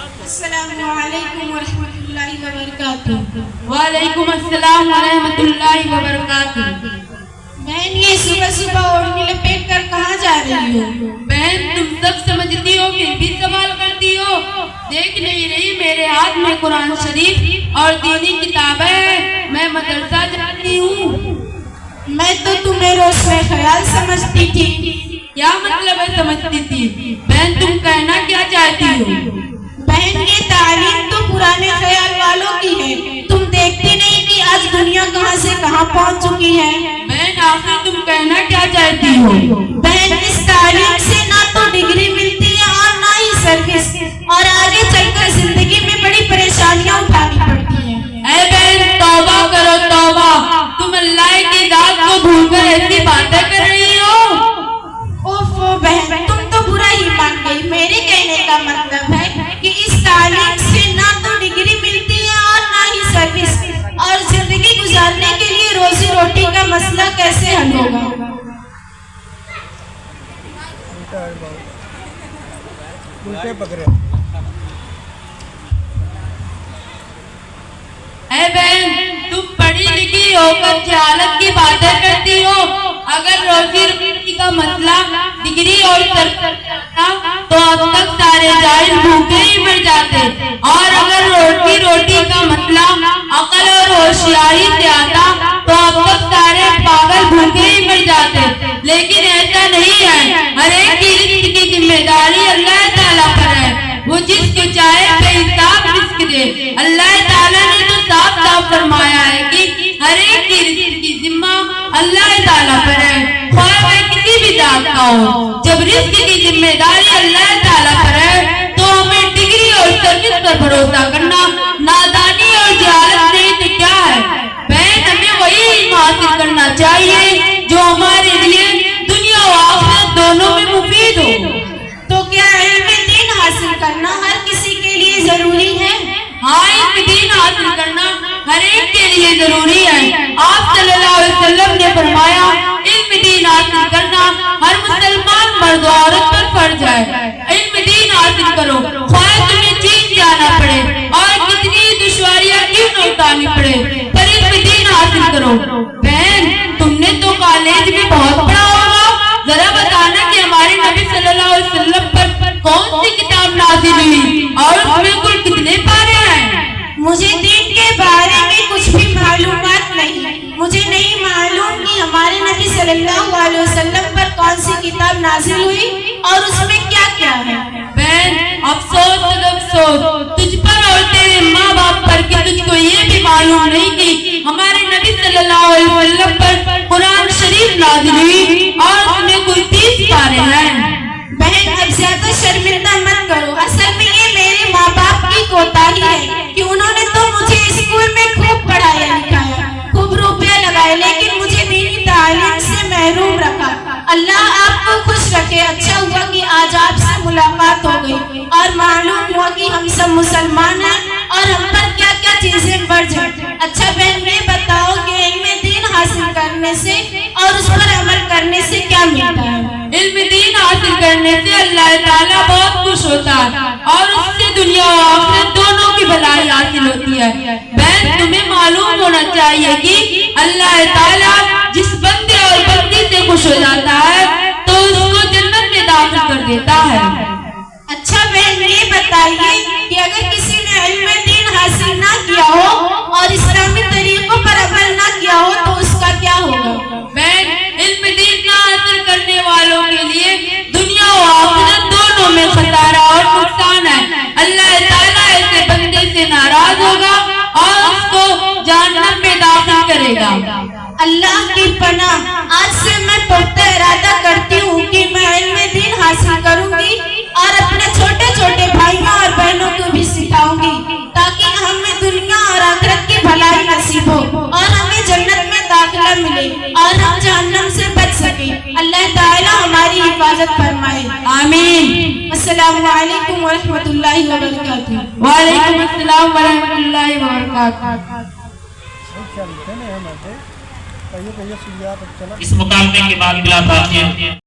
السلام علیکم ورحمۃ اللہ وبرکاتہ۔ وعلیکم السلام ورحمۃ اللہ وبرکاتہ۔ بہن یہ صبح صبح اوڑھنی لپیٹ کر کہاں جا رہی ہو؟ بہن تم سب سمجھتی ہو پھر بھی سوال کرتی ہو؟ دیکھ نہیں رہی میرے ہاتھ میں قرآن شریف اور دینی کتابیں ہیں، میں مدرسہ جاتی ہوں۔ میں تو تمہیں روشن خیال سمجھتی تھی۔ کیا مطلب ہے سمجھتی تھی؟ بہن تم کہنا کیا چاہتی ہو؟ بہن یہ تعلیم تو پرانے خیال والوں کی ہے، تم دیکھتی نہیں کہ آج دنیا کہاں سے کہاں پہنچ چکی ہے۔ بہن آخر تم کہنا کیا چاہتی ہو؟ بہن اس تعلیم سے نہ تو ڈگری ملتی ہے اور نہ ہی سروس، اور آگے چل کر زندگی میں بڑی پریشانیاں اٹھانی پڑتی ہیں۔ اے بہن توبہ کرو توبہ، تم اللہ کی ذات کو بھول کر ایسی باتیں کر رہی ہو۔ اوفو بہن تم تو برا ہی مان گئی۔ میرے کہنے کا مطلب ہے کہ اس تعلیم سے نہ تو ڈگری ملتی ہے اور نہ ہی سروس، اور زندگی گزارنے کے لیے روزی روٹی کا مسئلہ کیسے حل ہوگا؟ اے بہن تم پڑھی لکھی ہو کر جہالت کی باتیں کرتی ہو۔ اگر روزی روٹی کا مسئلہ ڈگری اور تو اب تک سارے جاہل بھوکے ہی مر جاتے، اور اگر روٹی کا مسئلہ عقل اور ہوشیاری سے آتا تو اب تک سارے پاگل بھوکے ہی مر جاتے۔ لیکن ایسا نہیں ہے، ہر ایک کی رزق کی ذمہ داری اللہ تعالیٰ پر ہے، وہ جس کو چاہے بے حساب رزق دے۔ اللہ تعالیٰ نے تو صاف صاف فرمایا ہے کہ ہر ایک کی رزق کی ذمہ اللہ تعالیٰ پر ہے، خواہ وہ کسی بھی ذات کا ہو۔ جب رزق کی ذمہ داری اللہ تعالیٰ پر ہے تو ہمیں ڈگری اور سروس پر بھروسہ کرنا نادانی اور جہالت نہیں تو کیا ہے؟ بہن ہمیں وہی علم حاصل کرنا چاہیے جو ہمارے لیے دنیا و آخرت دونوں میں مفید ہو۔ تو کیا علم دین حاصل کرنا ہر کسی کے لیے ضروری ہے؟ ہاں علم دین حاصل کرنا ہر ایک کے لیے ضروری ہے۔ آپ صلی اللہ علیہ وسلم نے فرمایا علم دین حاصل کرنا ہر مسلمان مرد و عورت پر فرض ہے۔ علم دین حاصل کرو خواہ تمہیں چین جانا پڑے اور کتنی دشواریاں کیوں نہ اٹھانی پڑے، پر علم دین حاصل کرو۔ بہن تم نے تو کالج میں بہت پڑھا ہوگا، ذرا بتانا کہ ہمارے نبی صلی اللہ علیہ وسلم پر کون سی کتاب نازل ہوئی اور اس میں کل کتنے پارے ہیں؟ مجھے دین کے بارے میں کچھ بھی معلومات نہیں۔ مجھے نہیں معلوم کہ ہمارے نبی صلی اللہ علیہ وسلم پر کون سی کتاب نازل ہوئی اور اس میں کیا کیا ہے۔ بہن افسوس تجھ پر اور تیرے ماں باپ پر کہ تجھ کو یہ بھی معلوم نہیں کہ ہمارے نبی صلی اللہ علیہ وسلم پر قرآن شریف نازل ہوئی اور اس میں کوئی 30 پارے ہیں۔ بہن اب زیادہ شرمندہ مت کرو، اصل میں یہ میرے ماں باپ کی کوتاہی ہے کہ انہوں نے تو مجھے اسکول میں خوب پڑھایا لکھایا، خوب روپیہ لگائے، لیکن مجھے دینی تعلیم سے محروم رکھا۔ اللہ آپ کو خوش رکھے۔ اچھا ہوا کہ آج آپ سے ملاقات ہو گئی اور معلوم ہوا کہ ہم سب مسلمان ہیں اور ہم پر کیا کیا چیزیں بڑھ جائیں۔ اچھا بہن یہ بتاؤ کہ علم دین حاصل کرنے سے اور اس پر عمل کرنے سے کیا ملتا ہے؟ علم دین حاصل کرنے سے اللہ تعالیٰ بہت خوش ہوتا ہے اور اس سے دنیا و آخرت دونوں کی بھلائی حاصل ہوتی ہے۔ بہن تمہیں معلوم ہونا چاہیے کہ اللہ تعالیٰ جس بندے اور بندی سے خوش ہو جاتا ہے تو اس کو جنت میں داخل کر دیتا ہے۔ اچھا بہن یہ بتائیے کہ اگر کسی نے علم دین حاصل نہ کیا ہو اور اسلامی طریقوں پر عمل نہ کیا ہو تو اس کا کیا ہوگا؟ بہن علم دین نہ حاصل کرنے والوں کے لیے دنیا و آخرت دونوں میں خسارہ اور نقصان ہے۔ اللہ تعالیٰ ایسے بندے سے ناراض ہوگا اور اس کو جہنم میں داخل کرے گا۔ اللہ کی پناہ، آج سے میں پختہ ارادہ کرتی ہوں کہ میں علم دین حاصل کروں گی اور اپنے چھوٹے چھوٹے بھائیوں اور بہنوں کو بھی سکھاؤں گی تاکہ ہمیں دنیا اور آخرت کی بھلائی نصیب ہو اور ہمیں جنت میں داخلہ ملے اور ہم جہنم سے بچ سکیں۔ اللہ تعالیٰ ہماری حفاظت فرمائے، آمین۔ السلام علیکم ورحمۃ اللہ وبرکاتہ۔ وعلیکم السلام ورحمۃ اللہ وبرکاتہ۔ اس مقابلے کے بعد بلا